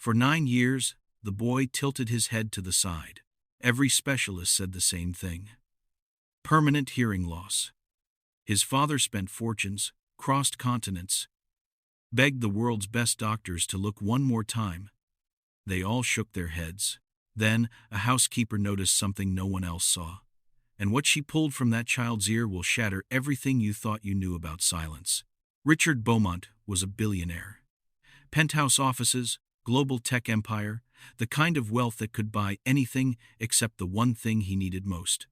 For 9 years, the boy tilted his head to the side. Every specialist said the same thing. Permanent hearing loss. His father spent fortunes, crossed continents, begged the world's best doctors to look one more time. They all shook their heads. Then, a housekeeper noticed something no one else saw. And what she pulled from that child's ear will shatter everything you thought you knew about silence. Richard Beaumont was a billionaire. Penthouse offices, global tech empire, the kind of wealth that could buy anything except the one thing he needed most.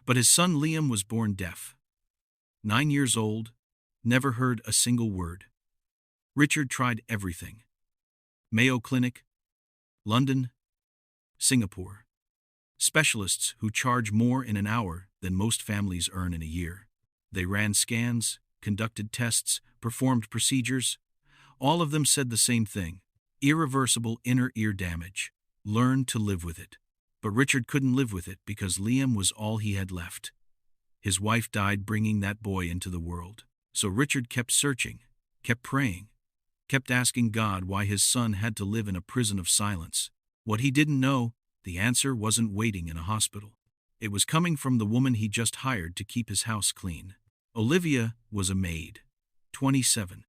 But his son Liam was born deaf. 9 years old, never heard a single word. Richard tried everything. Mayo Clinic, London, Singapore. Specialists who charge more in an hour than most families earn in a year. They ran scans, conducted tests, performed procedures. All of them said the same thing: irreversible inner ear damage. Learn to live with it. But Richard couldn't live with it because Liam was all he had left. His wife died bringing that boy into the world. So Richard kept searching, kept praying, kept asking God why his son had to live in a prison of silence. What he didn't know, the answer wasn't waiting in a hospital. It was coming from the woman he just hired to keep his house clean. Olivia was a maid, 27.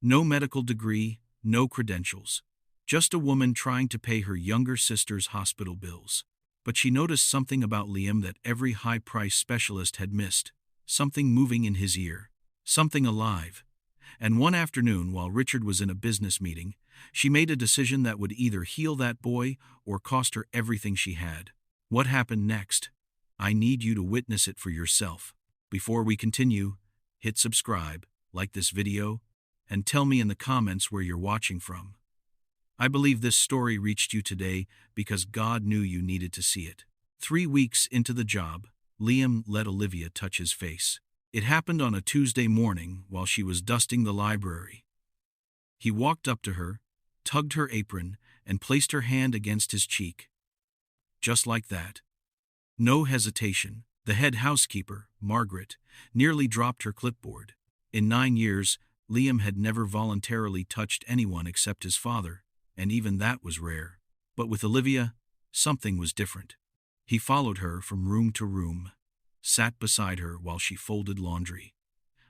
No medical degree, no credentials. Just a woman trying to pay her younger sister's hospital bills. But she noticed something about Liam that every high-priced specialist had missed. Something moving in his ear. Something alive. And one afternoon, while Richard was in a business meeting, she made a decision that would either heal that boy or cost her everything she had. What happened next? I need you to witness it for yourself. Before we continue, hit subscribe, like this video, and tell me in the comments where you're watching from. I believe this story reached you today because God knew you needed to see it. 3 weeks into the job, Liam let Olivia touch his face. It happened on a Tuesday morning while she was dusting the library. He walked up to her, tugged her apron, and placed her hand against his cheek. Just like that. No hesitation. The head housekeeper, Margaret, nearly dropped her clipboard. In 9 years, Liam had never voluntarily touched anyone except his father, and even that was rare. But with Olivia, something was different. He followed her from room to room, sat beside her while she folded laundry,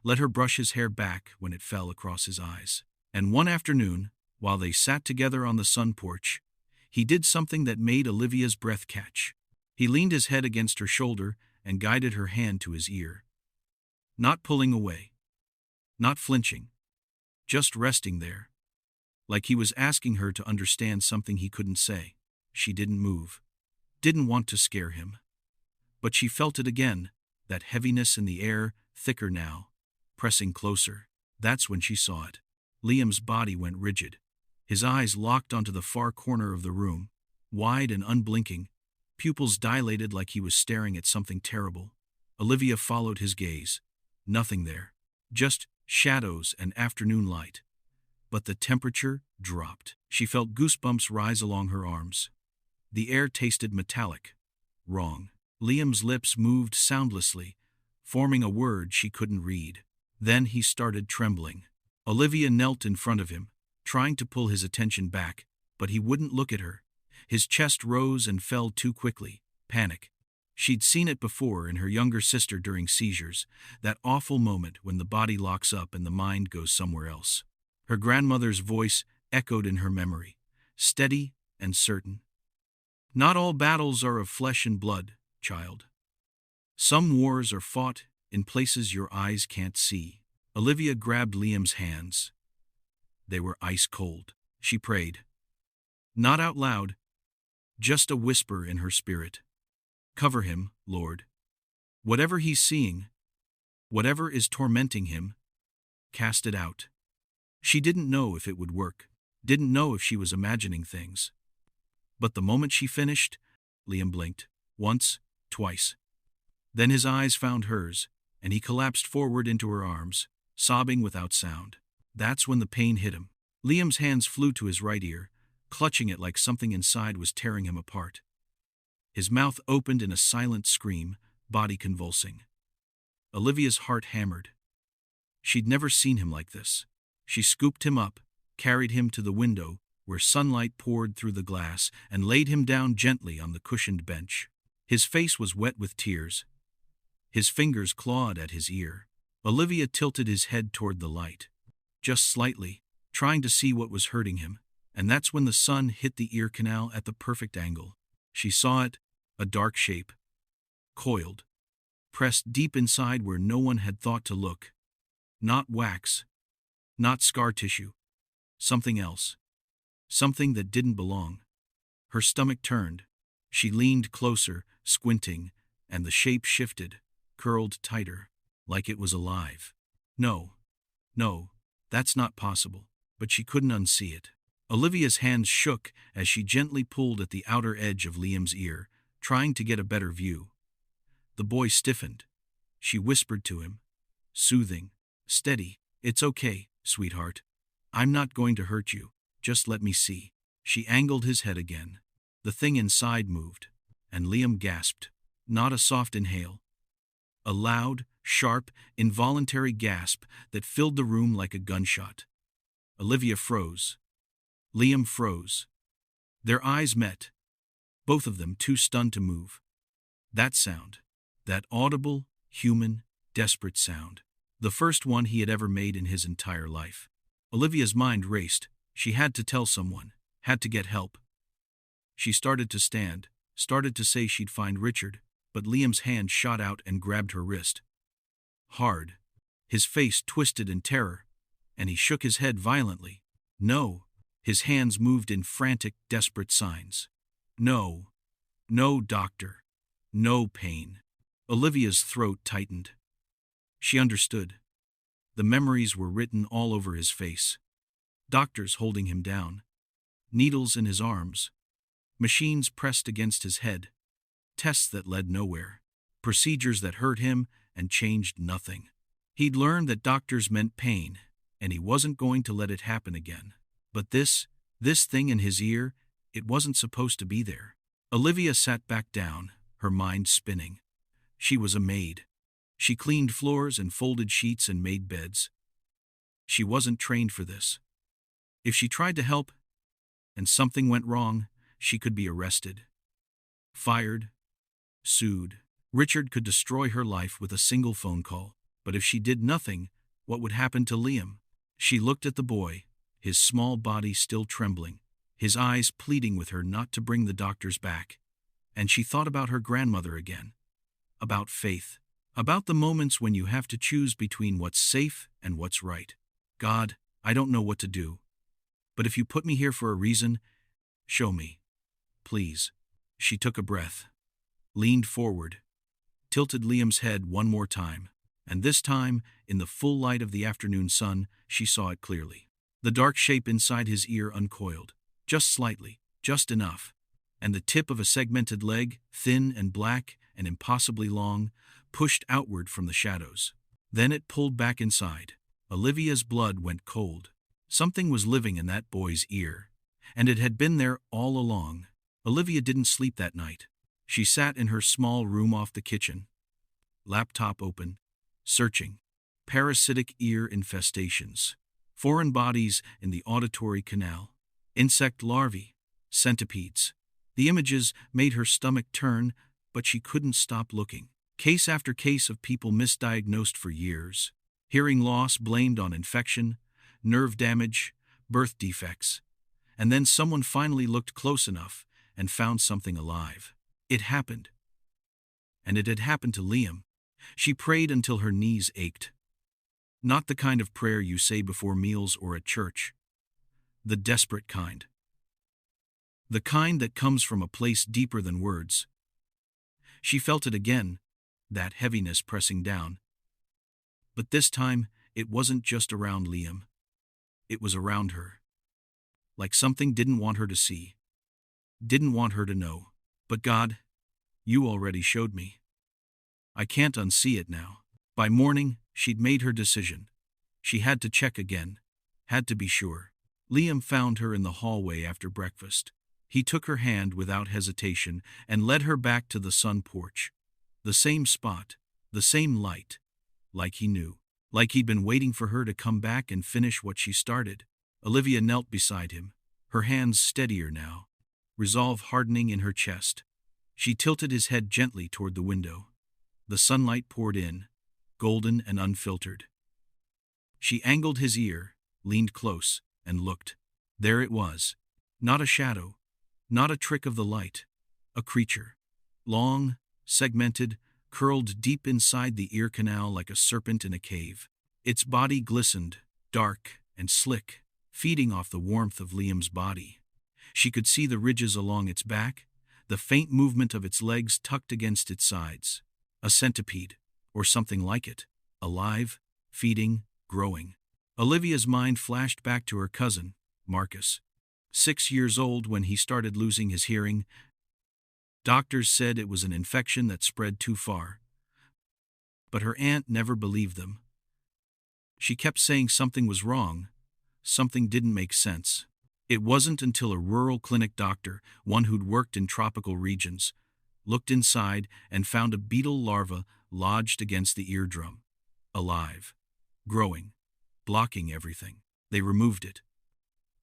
let her brush his hair back when it fell across his eyes. And one afternoon, while they sat together on the sun porch, he did something that made Olivia's breath catch. He leaned his head against her shoulder and guided her hand to his ear. Not pulling away. Not flinching. Just resting there. Like he was asking her to understand something he couldn't say. She didn't move. Didn't want to scare him. But she felt it again, that heaviness in the air, thicker now, pressing closer. That's when she saw it. Liam's body went rigid. His eyes locked onto the far corner of the room, wide and unblinking, pupils dilated like he was staring at something terrible. Olivia followed his gaze. Nothing there. Just shadows and afternoon light. But the temperature dropped. She felt goosebumps rise along her arms. The air tasted metallic. Wrong. Liam's lips moved soundlessly, forming a word she couldn't read. Then he started trembling. Olivia knelt in front of him, trying to pull his attention back, but he wouldn't look at her. His chest rose and fell too quickly. Panic. She'd seen it before in her younger sister during seizures, that awful moment when the body locks up and the mind goes somewhere else. Her grandmother's voice echoed in her memory, steady and certain. Not all battles are of flesh and blood, child. Some wars are fought in places your eyes can't see. Olivia grabbed Liam's hands. They were ice cold. She prayed. Not out loud, just a whisper in her spirit. Cover him, Lord. Whatever he's seeing, whatever is tormenting him, cast it out. She didn't know if it would work, didn't know if she was imagining things. But the moment she finished, Liam blinked. Once, twice. Then his eyes found hers, and he collapsed forward into her arms, sobbing without sound. That's when the pain hit him. Liam's hands flew to his right ear, clutching it like something inside was tearing him apart. His mouth opened in a silent scream, body convulsing. Olivia's heart hammered. She'd never seen him like this. She scooped him up, carried him to the window, where sunlight poured through the glass, and laid him down gently on the cushioned bench. His face was wet with tears. His fingers clawed at his ear. Olivia tilted his head toward the light, just slightly, trying to see what was hurting him, and that's when the sun hit the ear canal at the perfect angle. She saw it, a dark shape, coiled, pressed deep inside where no one had thought to look. Not wax, not scar tissue, something else, something that didn't belong. Her stomach turned. She leaned closer, squinting, and the shape shifted, curled tighter, like it was alive. No, that's not possible, but she couldn't unsee it. Olivia's hands shook as she gently pulled at the outer edge of Liam's ear, trying to get a better view. The boy stiffened. She whispered to him, soothing, steady. "It's okay, sweetheart. I'm not going to hurt you. Just let me see." She angled his head again. The thing inside moved, and Liam gasped. Not a soft inhale. A loud, sharp, involuntary gasp that filled the room like a gunshot. Olivia froze. Liam froze. Their eyes met, both of them too stunned to move. That sound, that audible, human, desperate sound, the first one he had ever made in his entire life. Olivia's mind raced. She had to tell someone, had to get help. She started to stand, started to say she'd find Richard, but Liam's hand shot out and grabbed her wrist. Hard. His face twisted in terror, and he shook his head violently. No. His hands moved in frantic, desperate signs. No. No, doctor. No pain. Olivia's throat tightened. She understood. The memories were written all over his face. Doctors holding him down. Needles in his arms. Machines pressed against his head. Tests that led nowhere. Procedures that hurt him and changed nothing. He'd learned that doctors meant pain, and he wasn't going to let it happen again. But this thing in his ear, it wasn't supposed to be there. Olivia sat back down, her mind spinning. She was a maid. She cleaned floors and folded sheets and made beds. She wasn't trained for this. If she tried to help, and something went wrong, she could be arrested, fired, sued. Richard could destroy her life with a single phone call. But if she did nothing, what would happen to Liam? She looked at the boy, his small body still trembling, his eyes pleading with her not to bring the doctors back. And she thought about her grandmother again. About faith. About the moments when you have to choose between what's safe and what's right. God, I don't know what to do. But if you put me here for a reason, show me. Please. She took a breath, leaned forward, tilted Liam's head one more time, and this time, in the full light of the afternoon sun, she saw it clearly. The dark shape inside his ear uncoiled, just slightly, just enough, and the tip of a segmented leg, thin and black and impossibly long, pushed outward from the shadows. Then it pulled back inside. Olivia's blood went cold. Something was living in that boy's ear, and it had been there all along. Olivia didn't sleep that night. She sat in her small room off the kitchen, laptop open, searching. Parasitic ear infestations. Foreign bodies in the auditory canal. Insect larvae. Centipedes. The images made her stomach turn, but she couldn't stop looking. Case after case of people misdiagnosed for years. Hearing loss blamed on infection, nerve damage, birth defects. And then someone finally looked close enough and found something alive. It happened. And it had happened to Liam. She prayed until her knees ached. Not the kind of prayer you say before meals or at church. The desperate kind. The kind that comes from a place deeper than words. She felt it again, that heaviness pressing down. But this time, it wasn't just around Liam. It was around her. Like something didn't want her to see. Didn't want her to know. But God, you already showed me. I can't unsee it now. By morning, she'd made her decision. She had to check again. Had to be sure. Liam found her in the hallway after breakfast. He took her hand without hesitation and led her back to the sun porch. The same spot, the same light. Like he knew. Like he'd been waiting for her to come back and finish what she started. Olivia knelt beside him, her hands steadier now, resolve hardening in her chest. She tilted his head gently toward the window. The sunlight poured in, golden and unfiltered. She angled his ear, leaned close, and looked. There it was. Not a shadow, not a trick of the light. A creature. Long, segmented, curled deep inside the ear canal like a serpent in a cave. Its body glistened, dark and slick, feeding off the warmth of Liam's body. She could see the ridges along its back, the faint movement of its legs tucked against its sides. A centipede, or something like it, alive, feeding, growing. Olivia's mind flashed back to her cousin, Marcus. 6 years old when he started losing his hearing. Doctors said it was an infection that spread too far. But her aunt never believed them. She kept saying something was wrong, something didn't make sense. It wasn't until a rural clinic doctor, one who'd worked in tropical regions, looked inside and found a beetle larva lodged against the eardrum. Alive. Growing. Blocking everything. They removed it.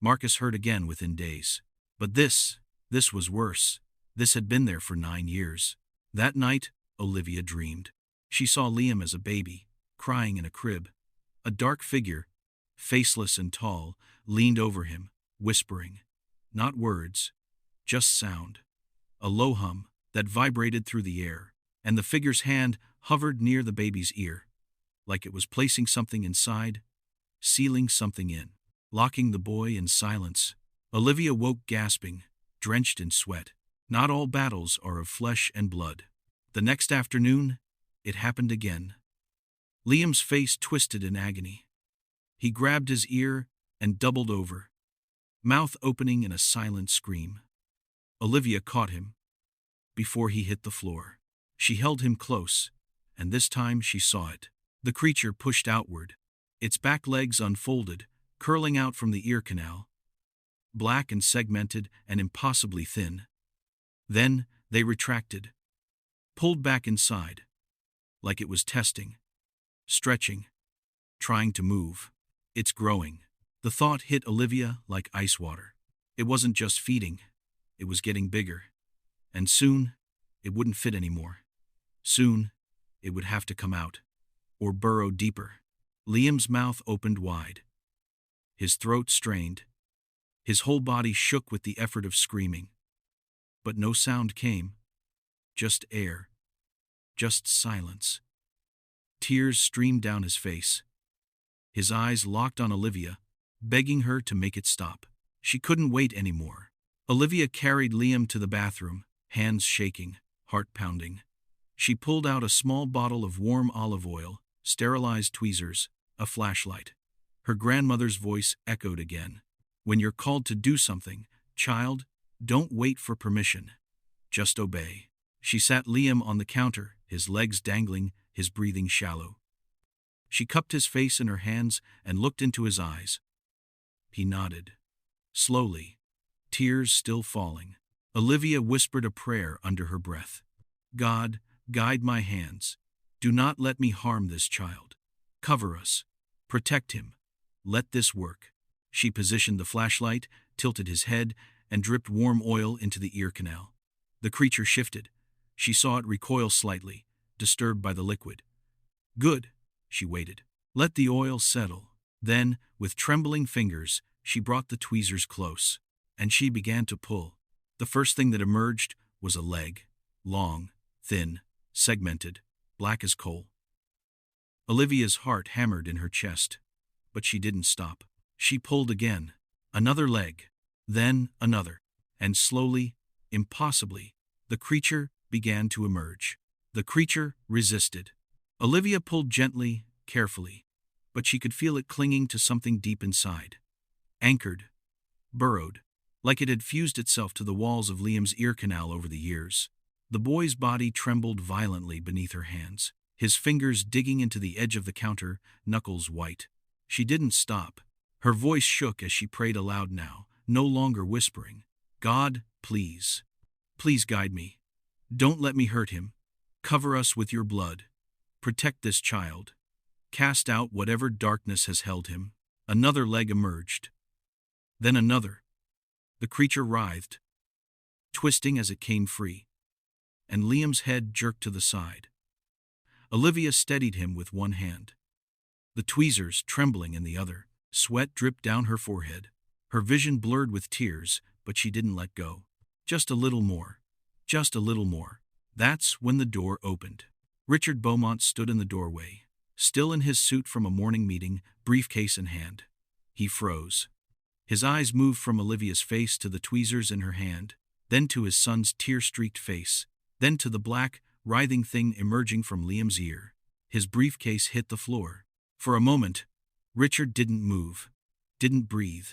Marcus heard again within days. But this was worse. This had been there for 9 years. That night, Olivia dreamed. She saw Liam as a baby, crying in a crib. A dark figure, faceless and tall, leaned over him, whispering. Not words, just sound. A low hum that vibrated through the air, and the figure's hand hovered near the baby's ear, like it was placing something inside, sealing something in, locking the boy in silence. Olivia woke gasping, drenched in sweat. Not all battles are of flesh and blood. The next afternoon, it happened again. Liam's face twisted in agony. He grabbed his ear and doubled over, mouth opening in a silent scream. Olivia caught him before he hit the floor. She held him close, and this time she saw it. The creature pushed outward, its back legs unfolded, curling out from the ear canal, black and segmented and impossibly thin. Then they retracted, pulled back inside, like it was testing, stretching, trying to move. It's growing. The thought hit Olivia like ice water. It wasn't just feeding, it was getting bigger. And soon, it wouldn't fit anymore. Soon, it would have to come out, or burrow deeper. Liam's mouth opened wide. His throat strained. His whole body shook with the effort of screaming. But no sound came. Just air. Just silence. Tears streamed down his face. His eyes locked on Olivia, begging her to make it stop. She couldn't wait anymore. Olivia carried Liam to the bathroom, hands shaking, heart pounding. She pulled out a small bottle of warm olive oil, sterilized tweezers, a flashlight. Her grandmother's voice echoed again. When you're called to do something, child, don't wait for permission. Just obey. She sat Liam on the counter, his legs dangling, his breathing shallow. She cupped his face in her hands and looked into his eyes. He nodded. Slowly, tears still falling. Olivia whispered a prayer under her breath. God, guide my hands. Do not let me harm this child. Cover us. Protect him. Let this work. She positioned the flashlight, tilted his head, and dripped warm oil into the ear canal. The creature shifted. She saw it recoil slightly, disturbed by the liquid. Good. She waited. Let the oil settle. Then, with trembling fingers, she brought the tweezers close, and she began to pull. The first thing that emerged was a leg. Long, thin, segmented, black as coal. Olivia's heart hammered in her chest, but she didn't stop. She pulled again. Another leg. Then another. And slowly, impossibly, the creature began to emerge. The creature resisted. Olivia pulled gently, carefully, but she could feel it clinging to something deep inside. Anchored, burrowed, like it had fused itself to the walls of Liam's ear canal over the years. The boy's body trembled violently beneath her hands, his fingers digging into the edge of the counter, knuckles white. She didn't stop. Her voice shook as she prayed aloud now, no longer whispering. God, please. Please guide me. Don't let me hurt him. Cover us with your blood. Protect this child. Cast out whatever darkness has held him. Another leg emerged. Then another. The creature writhed, twisting as it came free, and Liam's head jerked to the side. Olivia steadied him with one hand, the tweezers trembling in the other. Sweat dripped down her forehead. Her vision blurred with tears, but she didn't let go. Just a little more. Just a little more. That's when the door opened. Richard Beaumont stood in the doorway, still in his suit from a morning meeting, briefcase in hand. He froze. His eyes moved from Olivia's face to the tweezers in her hand, then to his son's tear-streaked face, then to the black, writhing thing emerging from Liam's ear. His briefcase hit the floor. For a moment, Richard didn't move, didn't breathe.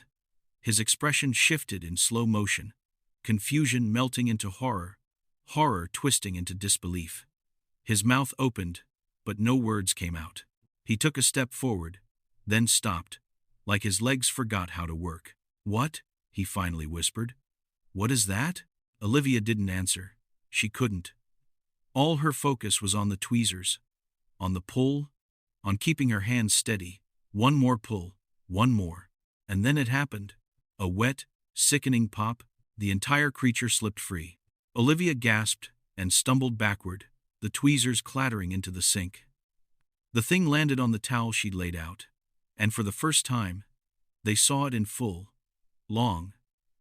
His expression shifted in slow motion, confusion melting into horror, horror twisting into disbelief. His mouth opened, but no words came out. He took a step forward, then stopped, like his legs forgot how to work. "What?" he finally whispered. "What is that?" Olivia didn't answer. She couldn't. All her focus was on the tweezers, on the pull, on keeping her hands steady. One more pull, one more. And then it happened. A wet, sickening pop. The entire creature slipped free. Olivia gasped and stumbled backward, the tweezers clattering into the sink. The thing landed on the towel she'd laid out, and for the first time, they saw it in full, long,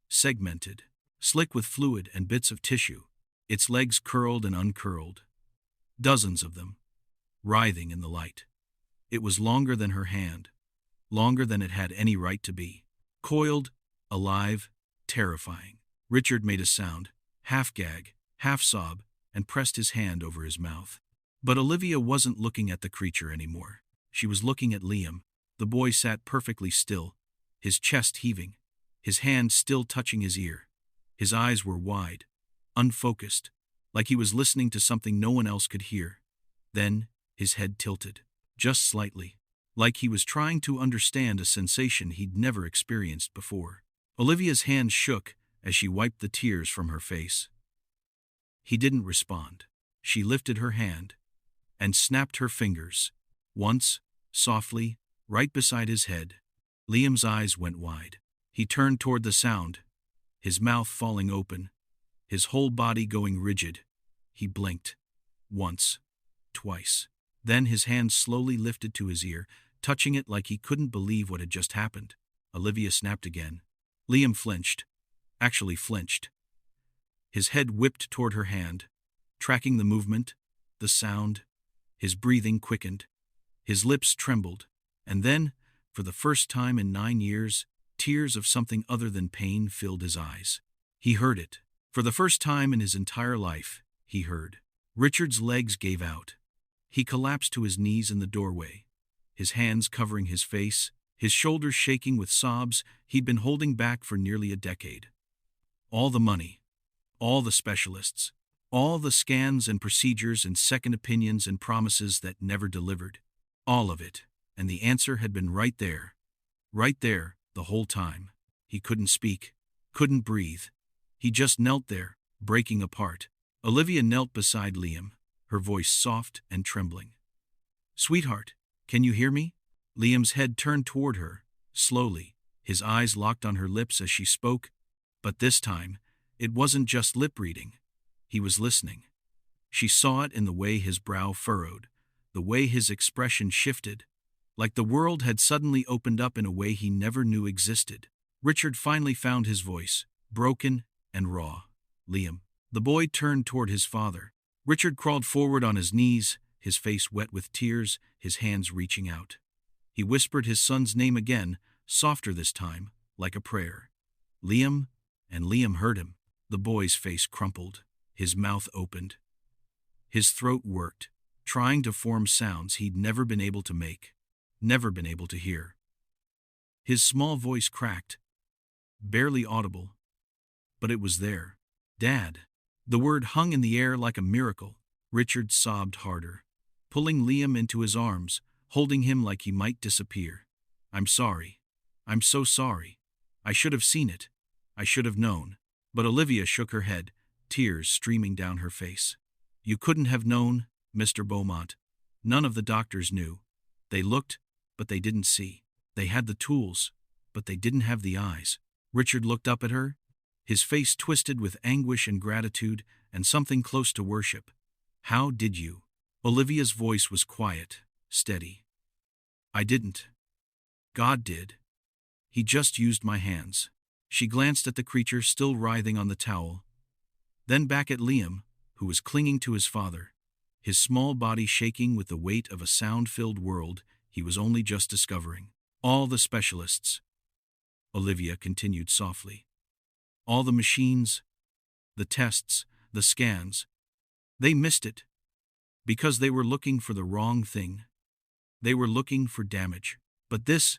segmented, slick with fluid and bits of tissue, its legs curled and uncurled. Dozens of them, writhing in the light. It was longer than her hand, longer than it had any right to be. Coiled, alive, terrifying. Richard made a sound, half gag, half sob, and pressed his hand over his mouth. But Olivia wasn't looking at the creature anymore. She was looking at Liam. The boy sat perfectly still, his chest heaving, his hand still touching his ear. His eyes were wide, unfocused, like he was listening to something no one else could hear. Then, his head tilted, just slightly, like he was trying to understand a sensation he'd never experienced before. Olivia's hand shook as she wiped the tears from her face. He didn't respond. She lifted her hand and snapped her fingers, once, softly, right beside his head. Liam's eyes went wide. He turned toward the sound, his mouth falling open, his whole body going rigid. He blinked. Once, twice. Then his hand slowly lifted to his ear, touching it like he couldn't believe what had just happened. Olivia snapped again. Liam flinched. Actually flinched. His head whipped toward her hand, tracking the movement, the sound. His breathing quickened. His lips trembled. And then, for the first time in 9 years, tears of something other than pain filled his eyes. He heard it. For the first time in his entire life, he heard. Richard's legs gave out. He collapsed to his knees in the doorway, his hands covering his face, his shoulders shaking with sobs he'd been holding back for nearly a decade. All the money, all the specialists, all the scans and procedures and second opinions and promises that never delivered. All of it, and the answer had been right there, the whole time. He couldn't speak, couldn't breathe. He just knelt there, breaking apart. Olivia knelt beside Liam, her voice soft and trembling. "Sweetheart, can you hear me?" Liam's head turned toward her, slowly, his eyes locked on her lips as she spoke, but this time, it wasn't just lip reading. He was listening. She saw it in the way his brow furrowed, the way his expression shifted, like the world had suddenly opened up in a way he never knew existed. Richard finally found his voice, broken and raw. "Liam." The boy turned toward his father. Richard crawled forward on his knees, his face wet with tears, his hands reaching out. He whispered his son's name again, softer this time, like a prayer. "Liam," and Liam heard him. The boy's face crumpled, his mouth opened. His throat worked, trying to form sounds he'd never been able to make, never been able to hear. His small voice cracked, barely audible, but it was there. "Dad." The word hung in the air like a miracle. Richard sobbed harder, pulling Liam into his arms, holding him like he might disappear. "I'm sorry. I'm so sorry. I should have seen it. I should have known." But Olivia shook her head, tears streaming down her face. "You couldn't have known, Mr. Beaumont. None of the doctors knew. They looked, but they didn't see. They had the tools, but they didn't have the eyes." Richard looked up at her, his face twisted with anguish and gratitude and something close to worship. "How did you?" Olivia's voice was quiet, steady. "I didn't. God did. He just used my hands." She glanced at the creature still writhing on the towel, then back at Liam, who was clinging to his father, his small body shaking with the weight of a sound-filled world he was only just discovering. "All the specialists," Olivia continued softly. "All the machines, the tests, the scans. They missed it. Because they were looking for the wrong thing. They were looking for damage. But this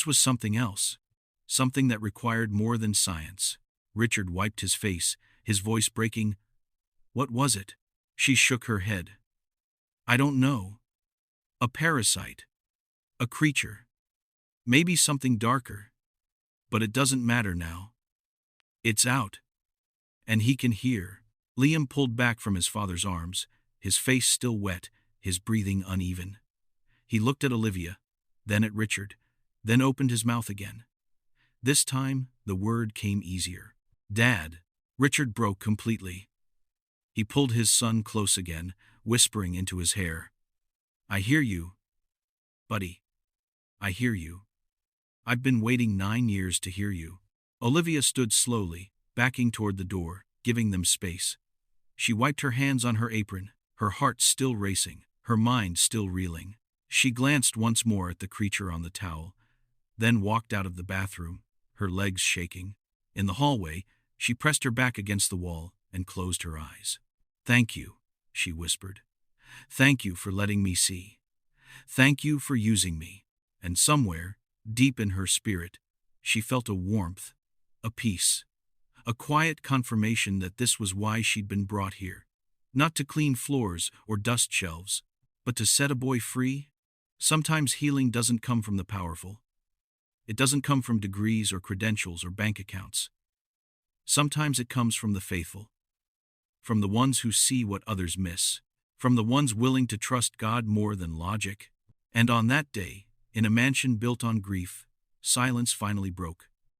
was something else. Something that required more than science." Richard wiped his face, his voice breaking. "What was it?" She shook her head. "I don't know. A parasite. A creature. Maybe something darker. But it doesn't matter now. It's out. And he can hear." Liam pulled back from his father's arms, his face still wet, his breathing uneven. He looked at Olivia, then at Richard, then opened his mouth again. This time, the word came easier. "Dad." Richard broke completely. He pulled his son close again, whispering into his hair. "I hear you. Buddy. I hear you. I've been waiting 9 years to hear you." Olivia stood slowly, backing toward the door, giving them space. She wiped her hands on her apron, her heart still racing, her mind still reeling. She glanced once more at the creature on the towel, then walked out of the bathroom, her legs shaking. In the hallway, she pressed her back against the wall and closed her eyes. "Thank you," she whispered. "Thank you for letting me see. Thank you for using me." And somewhere, deep in her spirit, she felt a warmth, a peace, a quiet confirmation that this was why she'd been brought here. Not to clean floors or dust shelves, but to set a boy free. Sometimes healing doesn't come from the powerful. It doesn't come from degrees or credentials or bank accounts. Sometimes it comes from the faithful. From the ones who see what others miss. From the ones willing to trust God more than logic. And on that day, in a mansion built on grief, silence finally broke.